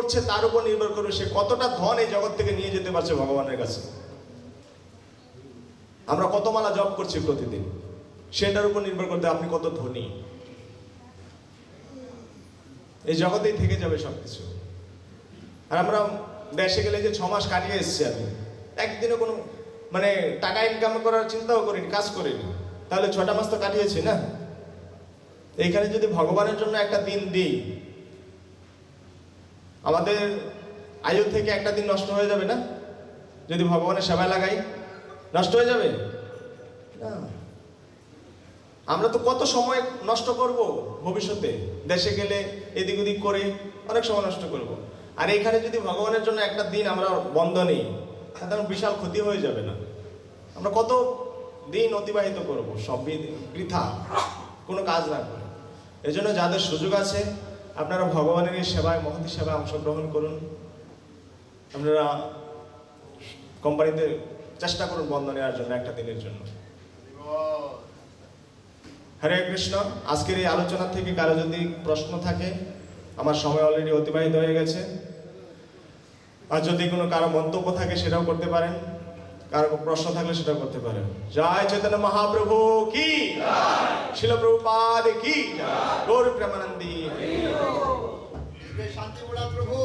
করছে তার উপর নির্ভর করবে সে কতটা ধন এই জগৎ থেকে নিয়ে যেতে পারছে ভগবানের কাছে। আমরা কত মালা জপ করছি প্রতিদিন, সেটার উপর নির্ভর করতে আপনি কত ধনী। এই জগতেই থেকে যাবে সবকিছু। আর আমরা দেশে গেলে যে 6 মাস কাটিয়ে এসছি, আমি একদিনও কোনো মানে টাকা ইনকাম করার চিন্তাও করিনি, কাজ করিনি, তাহলে 6টা মাস তো কাটিয়েছি না। এইখানে যদি ভগবানের জন্য একটা দিন দিই, আমাদের আয়ু থেকে একটা দিন নষ্ট হয়ে যাবে না? যদি ভগবানের সেবায় লাগাই, নষ্ট হয়ে যাবে না? আমরা তো কত সময় নষ্ট করব ভবিষ্যতে, দেশে গেলে এদিক ওদিক করে অনেক সময় নষ্ট করব। আর এখানে যদি ভগবানের জন্য একটা দিন আমরা বন্ধ নেই, তাহলে বিশাল ক্ষতি হয়ে যাবে না? আমরা কত দিন অতিবাহিত করব সব বৃথা, কোনো কাজ না করে। এই জন্য যাদের সুযোগ আছে আপনারা ভগবানের এই সেবায়, মহতী সেবায় অংশগ্রহণ করুন। আপনারা কোম্পানিতে চেষ্টা করুন বন্ধ নেওয়ার জন্য একটা দিনের জন্য। হরে কৃষ্ণ। আজকের এই আলোচনা থেকে কারো যদি প্রশ্ন থাকে, আমার সময় অলরেডি অতিবাহিত হয়ে গেছে, আর যদি কোনো কারো মন্তব্য থাকে সেটাও করতে পারেন, কারো প্রশ্ন থাকলে সেটাও করতে পারেন। জয় চৈতন্য মহাপ্রভু কি, শিল প্রভুপাদ কি, গৌর প্রেমানন্দী। শান্তি প্রভু।